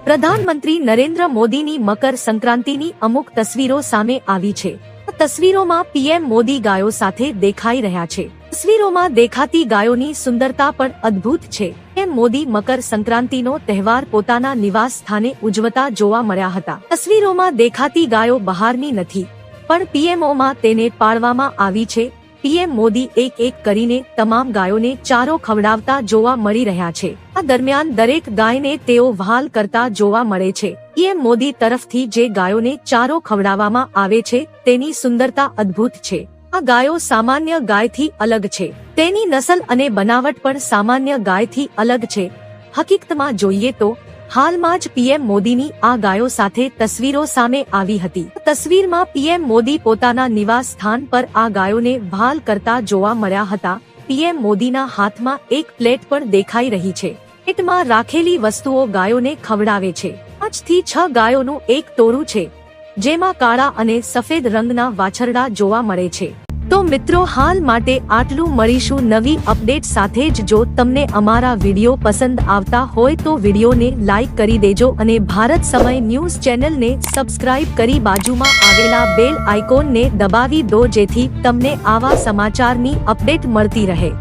પ્રધાનમંત્રી નરેન્દ્ર મોદીની મકર સંક્રાંતિની અમુક તસવીરો સામે આવી છે। આ તસવીરોમાં પીએમ મોદી ગાયો સાથે દેખાઈ રહ્યા છે। તસવીરોમાં દેખાતી ગાયોની સુંદરતા પણ અદ્ભુત છે। પીએમ મોદી મકર સંક્રાંતિનો તહેવાર પોતાના નિવાસ સ્થાને ઉજવતા જોવા મળ્યા હતા। તસવીરોમાં દેખાતી ગાયો બહારની નથી, પણ પીએમઓમાં તેને પાળવામાં આવી છે। પીએમ મોદી એક એક કરીને તમામ ગાયોને ચારો ખવડાવતા જોવા મળી રહ્યા છે। આ દરમિયાન દરેક ગાયને તેઓ વહાલ કરતા જોવા મળે છે। પીએમ મોદી તરફથી જે ગાયોને ચારો ખવડાવવામાં આવે છે તેની સુંદરતા અદ્ભુત છે। આ ગાયો સામાન્ય ગાયથી અલગ છે। તેની નસલ અને બનાવટ પણ સામાન્ય ગાયથી અલગ છે। હકીકતમાં જોઈએ તો હાલમાં જ પીએમ મોદીની આ ગાયો સાથે તસવીરો સામે આવી હતી। તસવીરમાં પીએમ મોદી પોતાના નિવાસ સ્થાન પર આ ગાયોને વહાલ કરતા જોવા મળ્યા હતા। પીએમ મોદીના હાથમાં એક પ્લેટ પણ દેખાઈ રહી છે। પ્લેટમાં રાખેલી વસ્તુઓ ગાયોને ખવડાવે છે। 5 થી 6 ગાયોનું એક ટોળું છે, જેમાં કાળા અને સફેદ રંગના વાછરડા જોવા મળે છે। તો મિત્રો, હાલ માટે આટલું। મળીશું નવી અપડેટ સાથે જ। જો તમને અમારા વિડીયો પસંદ આવતા હોય તો વિડીયોને લાઈક કરી દેજો અને ભારત સમય ન્યૂઝ ચેનલને સબસ્ક્રાઇબ કરી બાજુમાં આવેલા બેલ આઇકોનને દબાવી દો, જેથી તમને આવા સમાચારની અપડેટ મળતી રહે।